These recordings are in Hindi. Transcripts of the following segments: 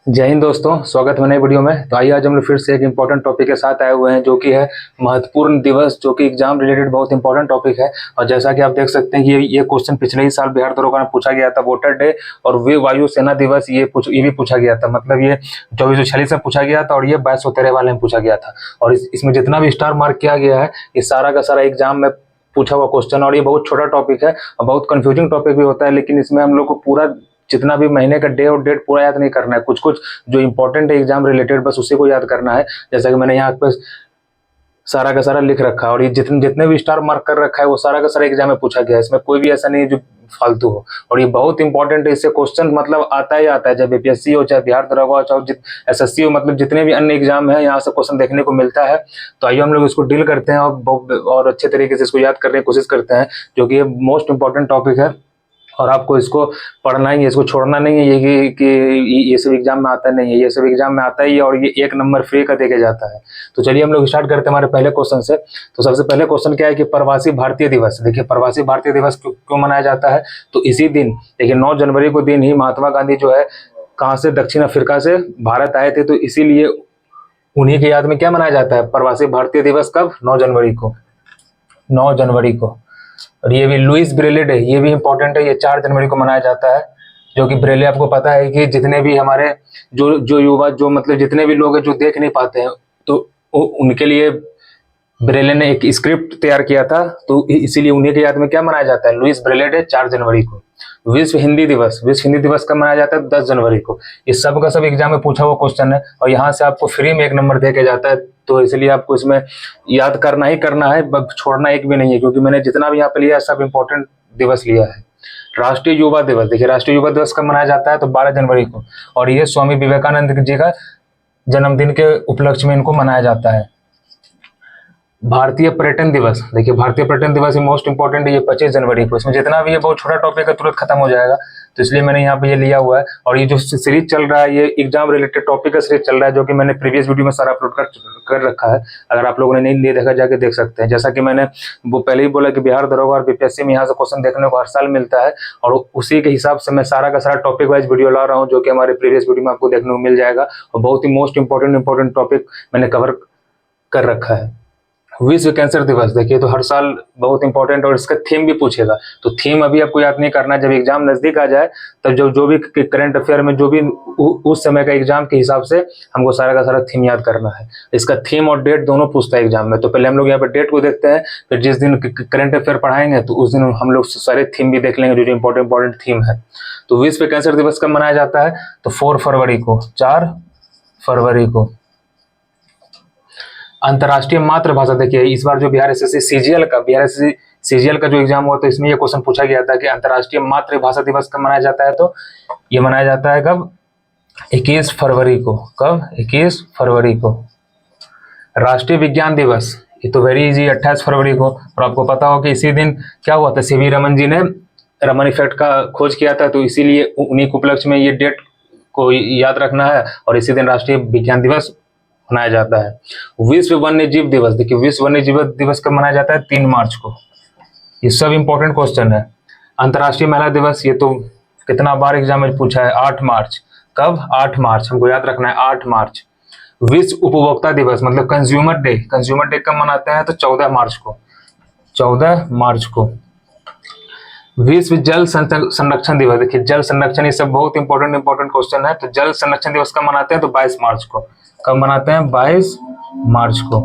जय हिंद दोस्तों, स्वागत है नई वीडियो में। तो आइए आज हम लोग फिर से एक इंपॉर्टेंट टॉपिक के साथ आए हुए हैं, जो कि है महत्वपूर्ण दिवस, जो कि एग्जाम रिलेटेड बहुत इंपॉर्टेंट टॉपिक है। और जैसा कि आप देख सकते हैं कि ये क्वेश्चन पिछले ही साल बिहार दरोगा में पूछा गया था, वोटर डे और वे वायु सेना दिवस, ये भी पूछा गया था। मतलब ये 2446 में पूछा गया था और ये 2213 वाले में पूछा गया था। और इसमें जितना भी स्टार मार्क किया गया है, ये सारा का सारा एग्जाम में पूछा हुआ क्वेश्चन। और ये बहुत छोटा टॉपिक है और बहुत कंफ्यूजिंग टॉपिक भी होता है, लेकिन इसमें हम लोग को पूरा जितना भी महीने का डे और डेट पूरा याद नहीं करना है। कुछ कुछ जो इंपॉर्टेंट है एग्जाम रिलेटेड, बस उसी को याद करना है। जैसा कि मैंने यहाँ पे सारा का सारा लिख रखा है, और ये जितने जितने भी स्टार मार्क कर रखा है वो सारा का सारा एग्जाम में पूछा गया है। इसमें कोई भी ऐसा नहीं है जो फालतू हो, और ये बहुत इंपॉर्टेंट है। इससे क्वेश्चन मतलब आता ही आता है, चाहे बीपीएससी हो, चाहे बिहार दरोगा हो, चाहे एसएससी हो, मतलब जितने भी अन्य एग्जाम है यहाँ से क्वेश्चन देखने को मिलता है। तो आइए हम लोग इसको डील करते हैं और अच्छे तरीके से इसको याद करने की कोशिश करते हैं, जो कि ये मोस्ट इंपॉर्टेंट टॉपिक है। और आपको इसको पढ़ना ही है, इसको छोड़ना नहीं है। ये कि ये सब एग्जाम में आता नहीं है, ये सब एग्जाम में आता ही है, और ये 1 नंबर फ्री का देके जाता है। तो चलिए हम लोग स्टार्ट करते हैं हमारे पहले क्वेश्चन से। तो सबसे पहले क्वेश्चन क्या है कि प्रवासी भारतीय दिवस। देखिए, प्रवासी भारतीय दिवस क्यों मनाया जाता है? तो इसी दिन, देखिए 9 जनवरी को दिन ही महात्मा गांधी जो है कहाँ से, दक्षिण अफ्रीका से भारत आए थे। तो इसीलिए उन्हीं की याद में क्या मनाया जाता है, प्रवासी भारतीय दिवस। कब? 9 जनवरी को। 9 जनवरी को। और ये भी लुइस ब्रेले डे, ये भी इंपॉर्टेंट है। ये 4 जनवरी को मनाया जाता है, जो कि ब्रेले, आपको पता है कि जितने भी हमारे जो युवा, जो मतलब जितने भी लोग हैं जो देख नहीं पाते हैं, तो उनके लिए ब्रेले ने एक स्क्रिप्ट तैयार किया था। तो इसीलिए उन्हीं की याद में क्या मनाया जाता है, लुइस ब्रेले डे 4 जनवरी को। विश्व हिंदी दिवस, विश्व हिंदी दिवस कब मनाया जाता है? 10 जनवरी को। इस सब का सब एग्जाम में पूछा हुआ क्वेश्चन है, और यहाँ से आपको फ्री में 1 नंबर दे के जाता है। तो इसलिए आपको इसमें याद करना ही करना है, छोड़ना एक भी नहीं है, क्योंकि मैंने जितना भी यहाँ पे लिया है सब इंपॉर्टेंट दिवस लिया है। राष्ट्रीय युवा दिवस, देखिए राष्ट्रीय युवा दिवस कब मनाया जाता है? तो 12 जनवरी को। और ये स्वामी विवेकानंद जी का जन्मदिन के उपलक्ष्य में इनको मनाया जाता है। भारतीय पर्यटन दिवस, देखिए भारतीय पर्यटन दिवस मोस्ट इंपॉर्टेंट है, ये 25 जनवरी को। इसमें जितना भी ये बहुत छोटा टॉपिक है, तुरंत खत्म हो जाएगा, तो इसलिए मैंने यहाँ पे ये लिया हुआ है। और ये जो सीरीज चल रहा है, ये एग्जाम रिलेटेड टॉपिक का सीरीज चल रहा है, जो कि मैंने प्रीवियस वीडियो में सारा अपलोड कर रखा है। अगर आप लोगों ने नहीं देखा, जाके देख सकते हैं। जैसा कि मैंने वो पहले ही बोला कि बिहार दरोगा और बीपीएससी में यहाँ से क्वेश्चन देखने को हर साल मिलता है, और उसी के हिसाब से मैं सारा का सारा टॉपिक वाइज वीडियो ला रहा हूँ, जो कि हमारे प्रीवियस वीडियो में आपको देखने को मिल जाएगा। और बहुत ही मोस्ट इंपॉर्टेंट टॉपिक मैंने कवर कर रखा है। विश्व कैंसर दिवस, देखिए तो हर साल बहुत इंपॉर्टेंट, और इसका थीम भी पूछेगा। तो थीम अभी आपको याद नहीं करना है, जब एग्जाम नजदीक आ जाए तब जो भी करंट अफेयर में जो भी उस समय का एग्जाम के हिसाब से हमको सारा का सारा थीम याद करना है। इसका थीम और डेट दोनों पूछता है एग्जाम में। तो पहले हम लोग यहाँ पे डेट को देखते हैं, फिर जिस दिन करंट अफेयर पढ़ाएंगे तो उस दिन हम लोग सारे थीम भी देख लेंगे, जो इंपॉर्टेंट थीम है। तो विश्व कैंसर दिवस कब मनाया जाता है? तो 4 फरवरी को, 4 फरवरी को। अंतर्राष्ट्रीय मातृभाषा, देखिए इस बार जो बिहार एसएससी सीजीएल का जो एग्जाम हुआ, तो इसमें ये क्वेश्चन पूछा गया था कि अंतर्राष्ट्रीय मातृभाषा दिवस कब मनाया जाता है? तो ये मनाया जाता है कब? 21 फरवरी को। कब? 21 फरवरी को। राष्ट्रीय विज्ञान दिवस, ये तो वेरी इजी, 28 फरवरी को। और आपको पता हो कि इसी दिन क्या हुआ था, सीवी रमन जी ने रमन इफेक्ट का खोज किया था, तो इसीलिए उन्हीं के उपलक्ष्य में ये डेट को याद रखना है, और इसी दिन राष्ट्रीय विज्ञान दिवस मनाया जाता है। विश्व वन्य जीव दिवस, देखिए विश्व वन्य जीव दिवस कब मनाया जाता है? 3 मार्च को। ये सब इंपॉर्टेंट क्वेश्चन है। अंतर्राष्ट्रीय महिला दिवस, ये तो कितना बार एग्जाम में पूछा है, 8 मार्च। कब? 8 मार्च, हमको याद रखना है, 8 मार्च। विश्व उपभोक्ता दिवस, मतलब कंज्यूमर डे कब मनाते हैं? तो 14 मार्च को, 14 मार्च को। विश्व जल संरक्षण दिवस, देखिए जल संरक्षण, ये सब बहुत इंपॉर्टेंट क्वेश्चन है। तो जल संरक्षण दिवस कब मनाते हैं? तो 22 मार्च को। कब मनाते हैं? 22 मार्च को।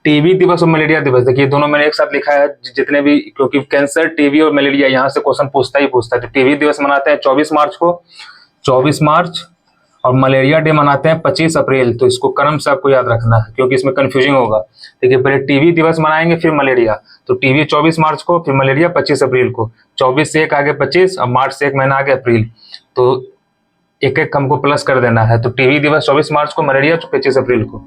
टीबी दिवस और मलेरिया दिवस, देखिए दोनों मैंने एक साथ लिखा है, जितने भी, क्योंकि कैंसर, टीबी और मलेरिया यहाँ से क्वेश्चन पूछता है। तो टीबी दिवस मनाते हैं 24 मार्च को, 24 मार्च। और मलेरिया डे मनाते हैं 25 अप्रैल। तो इसको क्रम से आपको याद रखना है, क्योंकि इसमें कंफ्यूजिंग होगा। देखिए पहले टीबी दिवस मनाएंगे, फिर मलेरिया। तो टीबी 24 मार्च को, फिर मलेरिया 25 अप्रैल को। 24 से एक आगे 25, और मार्च से एक महीना आगे अप्रैल। तो एक एक हमको प्लस कर देना है। तो टीबी दिवस 24 मार्च को, मलेरिया 25 अप्रैल को।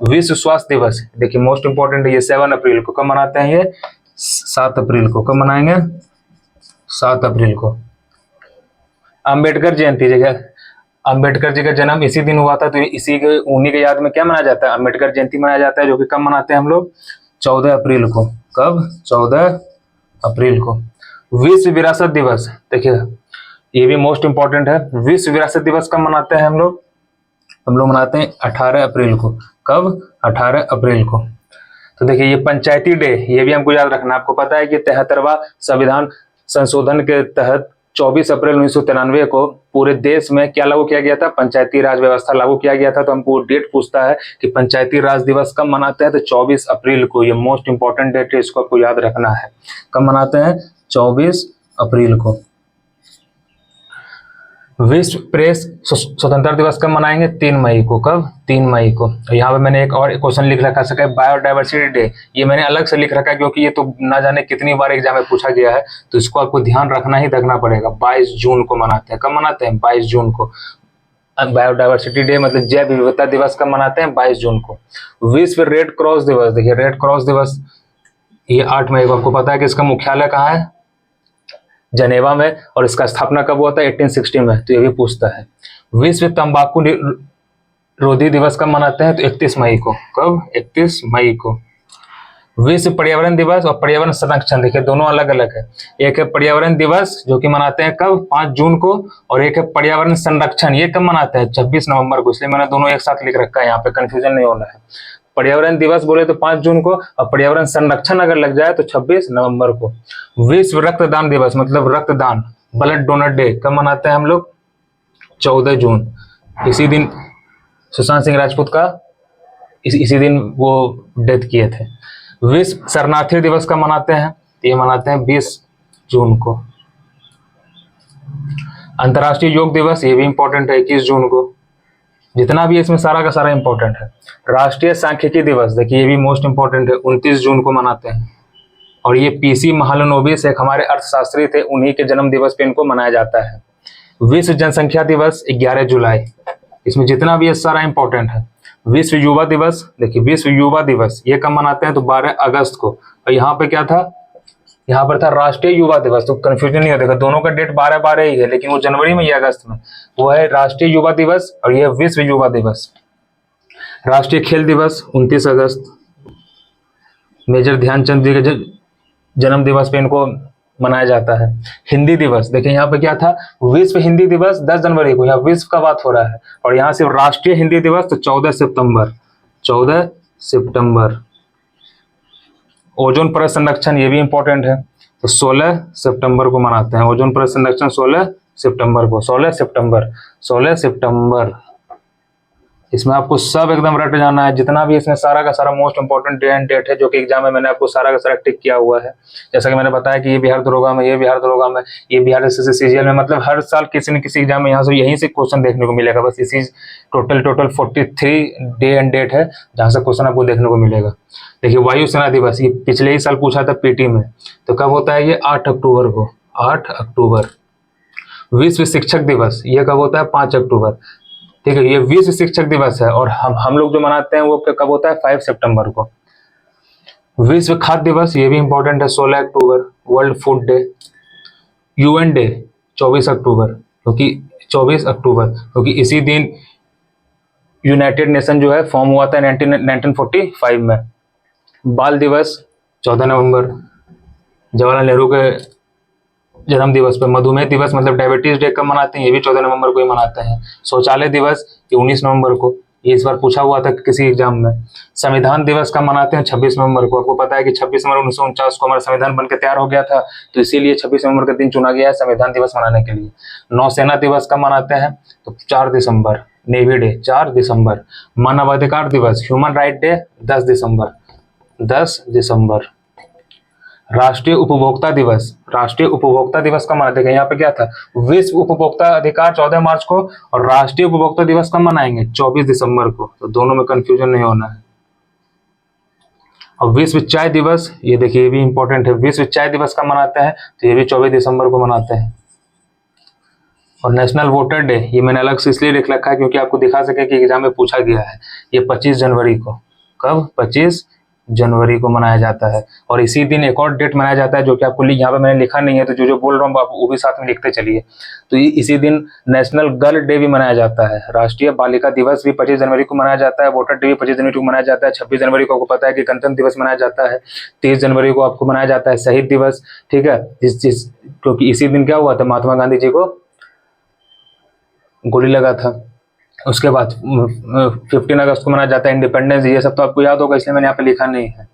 विश्व स्वास्थ्य दिवस, देखिए मोस्ट इंपॉर्टेंट है, ये 7 अप्रैल को। कब मनाते हैं? ये 7 अप्रैल को। कब मनाएंगे? 7 अप्रैल को। अम्बेडकर जयंती, जगह अम्बेडकर जी का जन्म इसी दिन हुआ था, तो उन्हीं के याद में क्या मनाया जाता है? अम्बेडकर जयंती मनाया जाता है, जो कि कब मनाते हैं हम लोग? 14 अप्रैल को। कब? 14 अप्रैल को। विश्व विरासत दिवस, देखिए ये भी मोस्ट इंपॉर्टेंट है। विश्व विरासत दिवस कब मनाते हैं हम लोग? हम लोग मनाते हैं 18 अप्रैल को। कब? 18 अप्रैल को। तो देखिए ये पंचायती डे, ये भी हमको याद रखना। आपको पता है कि 73वां संविधान संशोधन के तहत 24 अप्रैल 1993 को पूरे देश में क्या लागू किया गया था? पंचायती राज व्यवस्था लागू किया गया था। तो हमको डेट पूछता है कि पंचायती राज दिवस कब मनाते हैं, तो 24 अप्रैल को। ये मोस्ट इंपॉर्टेंट डेट है, इसको आपको याद रखना है। कब मनाते हैं? 24 अप्रैल को। विश्व प्रेस स्वतंत्रता दिवस कब मनाएंगे? 3 मई को। कब? 3 मई को। यहाँ पे मैंने एक और क्वेश्चन लिख रखा है, बायोडाइवर्सिटी डे। ये मैंने अलग से लिख रखा है क्योंकि ये तो ना जाने कितनी बार एग्जाम में पूछा गया है, तो इसको आपको ध्यान रखना ही रखना पड़ेगा। 22 जून को मनाते हैं। कब मनाते हैं? 22 जून को। बायोडाइवर्सिटी डे मतलब जैव विविधता दिवस कब मनाते हैं? 22 जून को। विश्व रेड क्रॉस दिवस, देखिए रेड क्रॉस दिवस ये 8 मई को। आपको पता है कि इसका मुख्यालय कहाँ है? जनेवा में। और इसका स्थापना कब हुआ था? 1860 में। तो ये भी पूछता है। विश्व तंबाकू रोधी दिवस कब मनाते हैं? तो 31 मई को। कब? 31 मई को। विश्व पर्यावरण दिवस और पर्यावरण संरक्षण, देखिए दोनों अलग अलग है। एक है पर्यावरण दिवस जो कि मनाते हैं कब? 5 जून को। और एक है पर्यावरण संरक्षण, ये कब मनाते हैं? 26 नवंबर को। इसलिए मैंने दोनों एक साथ लिख रखा है, यहाँ पे कंफ्यूजन नहीं होना है। पर्यावरण दिवस बोले तो 5 जून को, और पर्यावरण संरक्षण अगर लग जाए तो 26 नवंबर को। विश्व रक्तदान दिवस मतलब रक्तदान, ब्लड डोनर डे, कब मनाते हैं हम लोग? 14 जून। इसी दिन सुशांत सिंह राजपूत का इसी दिन वो डेथ किए थे। विश्व शरणार्थी दिवस कब मनाते हैं? ये मनाते हैं 20 जून को। अंतर्राष्ट्रीय योग दिवस, ये भी इंपॉर्टेंट है, 21 जून को। जितना भी इसमें सारा का सारा इंपॉर्टेंट है। राष्ट्रीय सांख्यिकी दिवस, देखिए ये भी मोस्ट इंपॉर्टेंट है, 29 जून को मनाते हैं। और ये पीसी महालनोबिस एक हमारे अर्थशास्त्री थे, उन्हीं के जन्म दिवस पे इनको मनाया जाता है। विश्व जनसंख्या दिवस 11 जुलाई। इसमें जितना भी है सारा इंपॉर्टेंट है। विश्व युवा दिवस, देखिए विश्व युवा दिवस ये कब मनाते हैं? तो 12 अगस्त को। और यहाँ पे क्या था? यहाँ पर था राष्ट्रीय युवा दिवस। तो कंफ्यूजन नहीं होगा, दोनों का डेट 12-12 ही है, लेकिन वो जनवरी में, ये अगस्त में। वो है राष्ट्रीय युवा दिवस और ये विश्व युवा दिवस। राष्ट्रीय खेल दिवस 29 अगस्त। मेजर ध्यानचंद जी के जन्म दिवस पे इनको मनाया जाता है। हिंदी दिवस, देखिए यहाँ पे क्या था? विश्व हिंदी दिवस 10 जनवरी को। यहाँ विश्व का बात हो रहा है। और यहाँ सिर्फ राष्ट्रीय हिंदी दिवस तो 14 सितंबर। 14 सितंबर। ओजोन परत संरक्षण, ये भी इंपॉर्टेंट है, तो 16 सितंबर को मनाते हैं। ओजोन परत संरक्षण 16 सितंबर को। 16 सितंबर। 16 सितंबर। इसमें आपको सब एकदम रट जाना है, जितना भी इसमें सारा का सारा most important day and date है, जो कि एग्जाम में मैंने आपको सारा का सारा टिक किया हुआ है। जैसा कि मैंने बताया कि ये बिहार दरोगा में, ये बिहार दरोगा में, ये बिहार एसएससी सीजीएल में, मतलब हर साल किसी न किसी एग्जाम में यहाँ से यहीं से क्वेश्चन देखने को मिलेगा। बस इसी टोटल 43 डे एंड डेट है जहाँ से क्वेश्चन आपको देखने को मिलेगा। देखिए वायुसेना दिवस, ये पिछले ही साल पूछा था पीटी में, तो कब होता है? ये 8 अक्टूबर को। 8 अक्टूबर। विश्व शिक्षक दिवस, ये कब होता है? 5 अक्टूबर। ठीक है, ये विश्व शिक्षक दिवस है। और हम लोग जो मनाते हैं वो कब होता है? 5 सितंबर को। विश्व खाद्य दिवस, ये भी इंपॉर्टेंट है, 16 अक्टूबर। World food day. UN day 24 अक्टूबर, क्योंकि 24 अक्टूबर क्योंकि इसी दिन यूनाइटेड नेशन जो है फॉर्म हुआ था 1945 में। बाल दिवस 14 नवंबर, जवाहरलाल नेहरू के जन्म दिवस पर। मधुमेह दिवस मतलब डायबिटीज डे कब मनाते हैं? ये भी 14 नवंबर को ही मनाते हैं। शौचालय दिवस ये 19 नवंबर को, ये इस बार पूछा हुआ था किसी एग्जाम में। संविधान दिवस कब मनाते हैं? 26 नवंबर को। आपको पता है कि 26 नवंबर 1949 को हमारा संविधान बनकर तैयार हो गया था, तो इसीलिए 26 नवंबर का दिन चुना गया है संविधान दिवस मनाने के लिए। नौसेना दिवस कब मनाते हैं? तो 4 दिसंबर। नेवी डे 4 दिसंबर। मानवाधिकार दिवस ह्यूमन राइट डे 10 दिसंबर। 10 दिसंबर। राष्ट्रीय उपभोक्ता दिवस, राष्ट्रीय उपभोक्ता दिवस कब मनाते हैं? यहाँ पे क्या था? विश्व उपभोक्ता अधिकार 14 मार्च को, और राष्ट्रीय उपभोक्ता दिवस कब मनाएंगे? 24 दिसंबर को। तो दोनों में कंफ्यूजन नहीं होना है। और विश्व चाय दिवस, ये देखिए ये भी इंपॉर्टेंट है। विश्व चाय दिवस कब मनाते हैं? तो ये भी 24 दिसंबर को मनाते हैं। और नेशनल वोटर डे, ये मैंने अलग से इसलिए लिख रखा है क्योंकि आपको दिखा सके कि एग्जाम में पूछा गया है। ये 25 जनवरी को। कब? 25 जनवरी को मनाया जाता है। और इसी दिन एक और डेट मनाया जाता है जो कि आपको यहाँ पे मैंने लिखा नहीं है, तो जो जो बोल रहा हूँ आप वो भी साथ में लिखते चलिए। तो इसी दिन नेशनल गर्ल डे भी मनाया जाता है। राष्ट्रीय बालिका दिवस भी 25 जनवरी को मनाया जाता है। वोटर डे भी 25 जनवरी को मनाया जाता है। 26 जनवरी को आपको पता है कि गणतंत्र दिवस मनाया जाता है। 30 जनवरी को आपको मनाया जाता है शहीद दिवस। ठीक है, क्योंकि इसी दिन क्या हुआ था? महात्मा गांधी जी को गोली लगा था। उसके बाद 15 अगस्त को मनाया जाता है इंडिपेंडेंस, ये सब तो आपको याद होगा, इसलिए मैंने यहाँ पे लिखा नहीं है।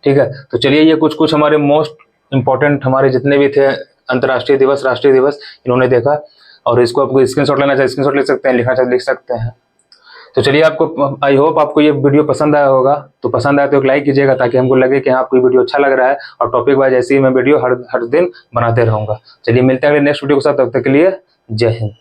ठीक है, तो चलिए ये कुछ कुछ हमारे मोस्ट इंपॉर्टेंट हमारे जितने भी थे अंतर्राष्ट्रीय दिवस, राष्ट्रीय दिवस, इन्होंने देखा। और इसको आपको स्क्रीनशॉट लेना चाहे स्क्रीनशॉट ले सकते हैं, लिखना चाहे लिख सकते हैं। तो चलिए, आपको आई होप आपको ये वीडियो पसंद आया होगा। तो पसंद आया तो एक लाइक कीजिएगा, ताकि हमको लगे कि हाँ आपको ये वीडियो अच्छा लग रहा है, और टॉपिक वाइज ऐसे ही मैं वीडियो हर दिन बनाते रहूँगा। चलिए मिलते हैं अगले नेक्स्ट वीडियो के साथ, तब तक के लिए जय हिंद।